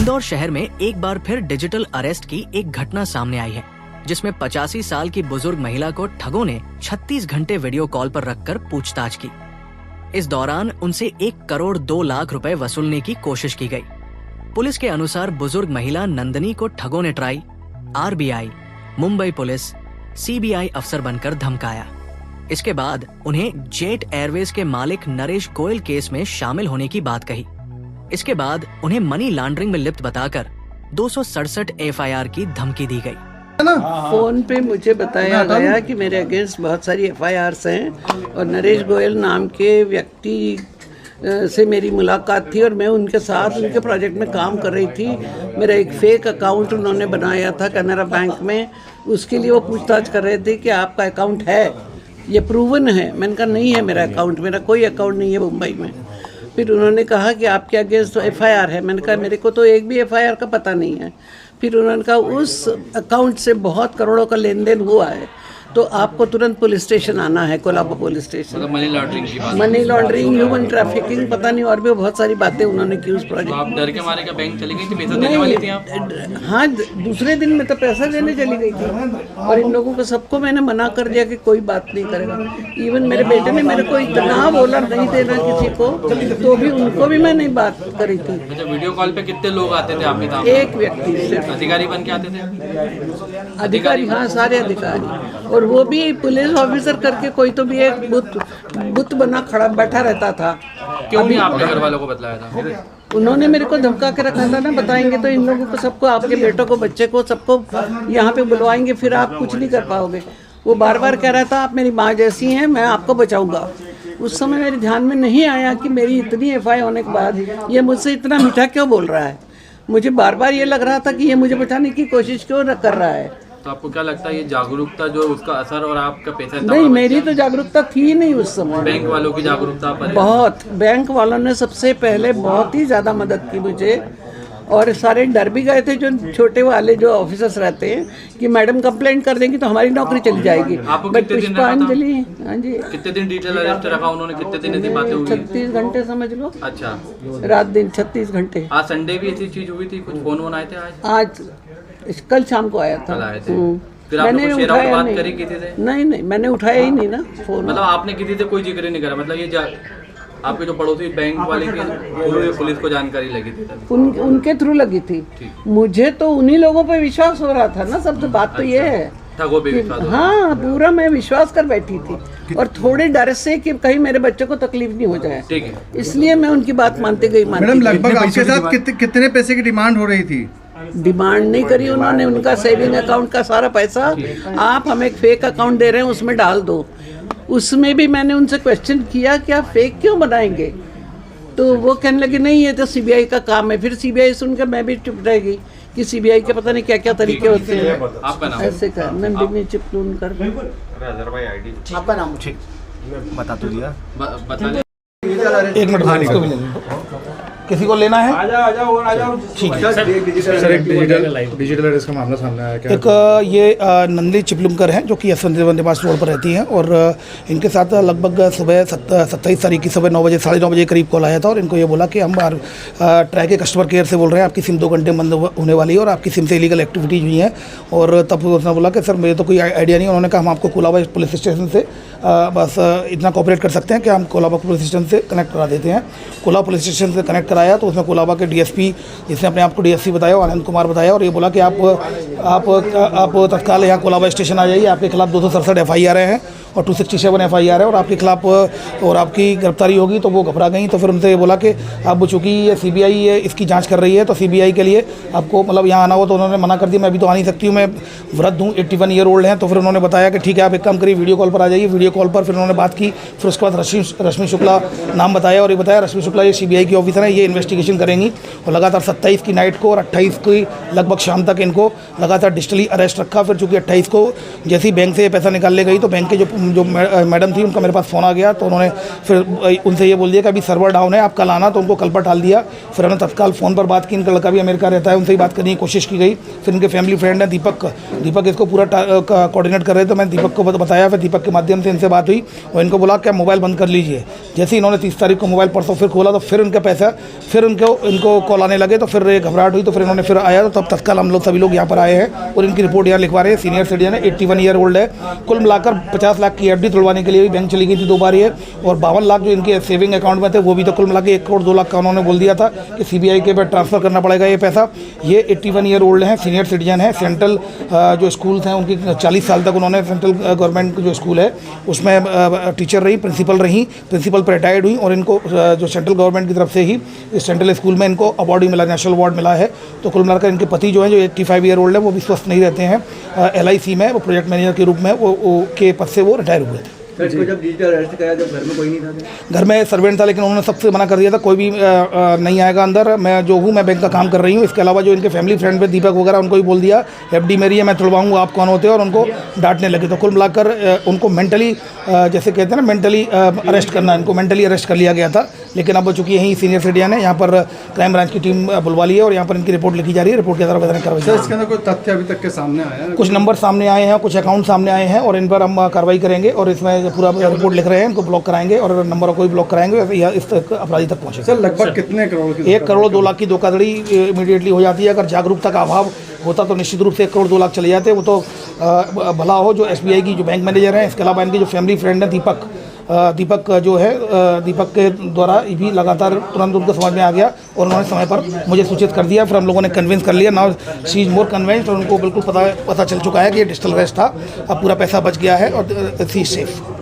इंदौर शहर में एक बार फिर डिजिटल अरेस्ट की एक घटना सामने आई है, जिसमें 85 साल की बुजुर्ग महिला को ठगों ने 36 घंटे वीडियो कॉल पर रखकर पूछताछ की। इस दौरान उनसे 1 करोड़ 2 लाख रुपए वसूलने की कोशिश की गई। पुलिस के अनुसार बुजुर्ग महिला नंदनी को ठगों ने try, RBI, Mumbai police, CBI अफसर बनकर धमकाया। इसके बाद उन्हें जेट एयरवेज के मालिक नरेश गोयल केस में शामिल होने की बात कही। इसके बाद उन्हें मनी लॉन्ड्रिंग में लिप्त बताकर 267 एफआईआर की धमकी दी गई। फोन पे मुझे बताया गया कि मेरे अगेंस्ट बहुत सारी एफआईआर्स हैं और नरेश गोयल नाम के व्यक्ति से मेरी मुलाकात थी और मैं उनके साथ उनके प्रोजेक्ट में काम कर रही थी। मेरा एक फेक अकाउंट उन्होंने बनाया था कैनरा बैंक में, उसके लिए वो पूछताछ कर रहे थे कि आपका अकाउंट है, ये प्रूवन है। मैंने कहा नहीं है मेरा अकाउंट, मेरा कोई अकाउंट नहीं है मुंबई में। फिर उन्होंने कहा कि आपके अगेंस्ट तो एफआईआर है। मैंने कहा मेरे को तो एक भी एफआईआर का पता नहीं है। फिर उन्होंने कहा उस अकाउंट से बहुत करोड़ों का लेन देन हुआ है, तो आपको तुरंत पुलिस स्टेशन आना है, Kolhapur police station. Money laundering की बात, मनी लॉन्ड्रिंग, ह्यूमन ट्रैफिकिंग, पता नहीं और भी बहुत सारी बातें उन्होंने की उस प्रोजेक्ट। तो आप डर के मारे का बैंक चली गई थी, पैसा देने वाली थी आप? हाँ, दूसरे दिन में तो पैसा देने चली गई थी और इन लोगों को सबको मैंने मना कर दिया कि कोई बात नहीं करेगा। इवन मेरे बेटे ने मेरे को इतना बोला नहीं देना किसी को, तो भी उनको भी मैं नहीं बात करी थी। अच्छा, वीडियो कॉल पे कितने लोग आते थे आपके साथ? एक व्यक्ति सिर्फ। अधिकारी बन के आते थे? अधिकारी, हाँ, सारे अधिकारी, और वो भी पुलिस ऑफिसर करके कोई तो भी एक बुत बना खड़ा बैठा रहता था। क्यों नहीं आपने घर वालों को बताया था? उन्होंने मेरे को धमका के रखा था ना, बताएंगे तो इन लोगों को सबको, आपके बेटों को, बच्चे को, सबको यहाँ पे बुलवाएंगे, फिर आप कुछ नहीं कर पाओगे। वो बार बार कह रहा था आप मेरी माँ जैसी हैं, मैं आपको बचाऊंगा। उस समय मेरे ध्यान में नहीं आया कि मेरी इतनी एफआईआर होने के बाद ये मुझसे इतना मीठा क्यों बोल रहा है। मुझे बार बार ये लग रहा था कि ये मुझे बचाने की कोशिश क्यों कर रहा है। तो आपको क्या लगता है ये जागरूकता जो उसका असर और आपका पैसा? नहीं, मेरी तो जागरूकता थी नहीं उस समय। बैंक वालों की जागरूकता पर बहुत, बैंक वालों ने सबसे पहले बहुत ही ज़्यादा मदद की मुझे, और सारे डर भी गए थे जो छोटे वाले जो ऑफिसर्स रहते हैं कि मैडम कंप्लेंट कर देंगी तो हमारी नौकरी चली जाएगी। बट पुष्पांजलि, हाँ जी, कितने दिन डिटेल अरेस्ट रखा उन्होंने? कितने दिन ऐसी बातें हुई? 36 घंटे समझ लो। अच्छा, रात दिन 36 घंटे। आज संडे भी ऐसी चीज हुई थी? कुछ फोन आए थे आज? कल शाम को आया था। कल आए थे। फिर आपने कुछ शेयर आउट बात करी किसी से? नहीं, मैंने उठाया ही नहीं ना फोन। मतलब आपने किसी से कोई जिक्र नहीं करा? मतलब ये आपके जो पड़ोसी बैंक वाले की पुलिस को जानकारी लगी थी? उनके थ्रू लगी थी। मुझे तो उन्हीं लोगों पे विश्वास हो रहा था ना, सबसे बात तो ये है। ठगों पे विश्वास? हाँ, पूरा मैं विश्वास कर बैठी थी और थोड़े डर से कि कहीं मेरे बच्चों को तकलीफ नहीं हो जाए, ठीक है, इसलिए मैं उनकी बात मानती गई। मैडम, लगभग आपके साथ कितने पैसे की डिमांड हो रही थी? डिमांड नहीं करी उन्होंने, उनका सेविंग अकाउंट का सारा पैसा आप हमें एक फेक अकाउंट दे रहे हैं उसमें डाल दो। उसमें भी मैंने उनसे क्वेश्चन किया कि आप फेक क्यों बनाएंगे, तो वो कहने लगे नहीं ये तो सीबीआई का काम है। फिर सीबीआई सुनकर मैं भी चुप रह गई कि सीबीआई के पता नहीं क्या क्या तरीके होते हैं। आपका नाम? ऐसे कर नंदिनी चिपलूनकर। आपका नाम? ठीक, बता तो दिया। एक मिनट, किसी को लेना है? आ जाओ। ठीक है सर, एक डिजिटल अरेस्ट का मामला सामने आया क्या? एक ये नंदिनी चिपलुमकर हैं जो कि यशवंत वंदे भारत रोड पर रहती हैं, और इनके साथ लगभग सुबह 27 तारीख की सुबह 9 बजे, 9:30 बजे करीब कॉल आया था और इनको ये बोला कि हम ट्रैक के कस्टमर केयर से बोल रहे हैं, आपकी सिम 2 घंटे बंद होने वाली है और आपकी सिम से इलीगल एक्टिविटीज हुई हैं। और तब उसने बोला कि सर मुझे तो कोई आइडिया नहीं। उन्होंने कहा हम आपको कोलाबा पुलिस स्टेशन से बस इतना कोऑपरेट कर सकते हैं कि हम कोलाबा पुलिस स्टेशन से कनेक्ट करा देते हैं। कोलाबा पुलिस स्टेशन से कनेक्ट कराया तो उसमें कोलाबा के डीएसपी, जिसने अपने आप को डीएसपी बताया, आनंद कुमार बताया, और ये बोला कि आप तत्काल यहाँ कोलाबा स्टेशन आ जाइए, आपके खिलाफ 267 एफआईआर हैं और 267 एफआईआर है और आपके खिलाफ और आपकी गिरफ्तारी होगी। तो वो घबरा गई। तो फिर उनसे ये बोला कि अब चूँकि ये सीबीआई इसकी जांच कर रही है तो सीबीआई के लिए आपको मतलब यहाँ आना हो, तो उन्होंने मना कर दिया। मैं अभी तो आ नहीं सकती हूँ, मैं वृद्ध हूँ, 81 ईयर ओल्ड हैं। तो फिर उन्होंने बताया कि ठीक है, आप एक काम करिए, वीडियो कॉल पर आ जाइए। वीडियो कॉल पर फिर उन्होंने बात की। फिर उसके बाद रश्मि शुक्ला नाम बताया और ये बताया रश्मि शुक्ला ये सीबीआई की ऑफिसर है, ये इन्वेस्टिगेशन करेंगी। और लगातार 27 की नाइट को और 28 की लगभग शाम तक इनको लगातार लगातार डिजिटली अरेस्ट रखा। फिर चूँकि 28 को जैसे ही बैंक से ये पैसा निकालने गई तो बैंक के जो मैडम थी उनका मेरे पास फ़ोन आ गया, तो उन्होंने फिर उनसे ये बोल दिया कि अभी सर्वर डाउन है, आप कल आना, तो उनको कल पर टाल दिया। फिर हमने तत्काल फ़ोन पर बात की, इनका लड़का भी अमेरिका रहता है, उनसे ही बात करने की कोशिश की गई। फिर इनके फैमिली फ्रेंड है दीपक इसको पूरा कोऑर्डिनेट कर रहे थे, मैंने दीपक को बताया। फिर दीपक के माध्यम से इनसे बात हुई और इनको बोला कि आप मोबाइल बंद कर लीजिए। जैसे ही इन्होंने 30 तारीख को मोबाइल परसों फिर खोला तो फिर उनका पैसा फिर इनको कॉल आने लगे, तो फिर घबराहट हुई। तो फिर इन्होंने फिर आया, तो तब तत्काल हम लोग सभी लोग यहाँ पर आए हैं और इनकी रिपोर्ट यहाँ लिखवा रहे हैं। सीनियर सिटीजन है, 81 ईयर ओल्ड है। कुल मिलाकर 50 लाख की एफडी तुड़वाने के लिए भी बैंक चली गई थी 2 बार ये, और 52 लाख जो इनके सेविंग अकाउंट में थे वो भी, तो कुल मिला के 1 करोड़ 2 लाख का उन्होंने बोल दिया था कि सीबीआई के पे ट्रांसफ़र करना पड़ेगा ये पैसा। ये 81 ईयर ओल्ड हैं, सीनियर सिटीजन है। सेंट्रल जो स्कूल्स हैं उनकी 40 साल तक उन्होंने सेंट्रल गवर्नमेंट जो स्कूल है उसमें टीचर रही, प्रिंसिपल पर रिटायर्ड हुई, और इनको जो सेंट्रल गवर्नमेंट की तरफ से ही इस सेंट्रल स्कूल में इनको अवार्ड भी मिला, नेशनल अवार्ड मिला है। तो कुल मिलाकर इनके पति जो हैं, जो 85 ईयर ओल्ड है, वो भी स्वस्थ नहीं रहते हैं। LIC में वो प्रोजेक्ट मैनेजर के रूप में वो के पद से वो रिटायर हुए थे। सर, इसको जब डिजिटल अरेस्ट कराया, जब घर में कोई नहीं था? घर में सर्वेंट था, लेकिन उन्होंने सबसे मना कर दिया था कोई भी नहीं आएगा अंदर। मैं जो हूँ, मैं बैंक का काम कर रही हूँ। इसके अलावा जो इनके फैमिली फ्रेंड पे दीपक वगैरह, उनको भी बोल दिया एफडी मेरी है, मैं तुड़वाऊंगा, आप कौन होते हो, और उनको डांटने लगे। तो कुल मिलाकर उनको मेंटली जैसे कहते हैं ना, मेंटली अरेस्ट करना, इनको मेंटली अरेस्ट कर लिया गया था। लेकिन अब चूँकि यहीं सीनियर सिटीजन है, यहाँ पर क्राइम ब्रांच की टीम बुलवा ली है और यहाँ पर इनकी रिपोर्ट लिखी जा रही है। रिपोर्ट के आधार पर कार्रवाई। सर, इसके अंदर कोई तथ्य अभी तक के सामने आया है? कुछ नंबर सामने आए हैं, कुछ अकाउंट सामने आए हैं, और इन पर हम कार्रवाई करेंगे और इसमें पूरा रिपोर्ट लिख रहे हैं, इनको ब्लॉक कराएंगे और नंबरों को भी ब्लॉक कराएंगे या इस तक अपराधी तक पहुँचे। सर, लगभग कितने करोड़ की? 1 करोड़ 2 लाख की धोखाधड़ी इमीडिएटली हो जाती है। अगर जागरूकता का अभाव होता तो निश्चित रूप से 1 करोड़ 2 लाख चले जाते। वो तो भला हो जो SBI की जो बैंक मैनेजर हैं, इसके अलावा इनकी जो फैमिली फ्रेंड है दीपक जो है, दीपक के द्वारा भी लगातार तुरंत उनको समझ में आ गया और उन्होंने समय पर मुझे सूचित कर दिया। फिर हम लोगों ने कन्विंस कर लिया। Now she is more convinced, और उनको बिल्कुल पता चल चुका है कि ये डिजिटल अरेस्ट था। अब पूरा पैसा बच गया है और सी सेफ।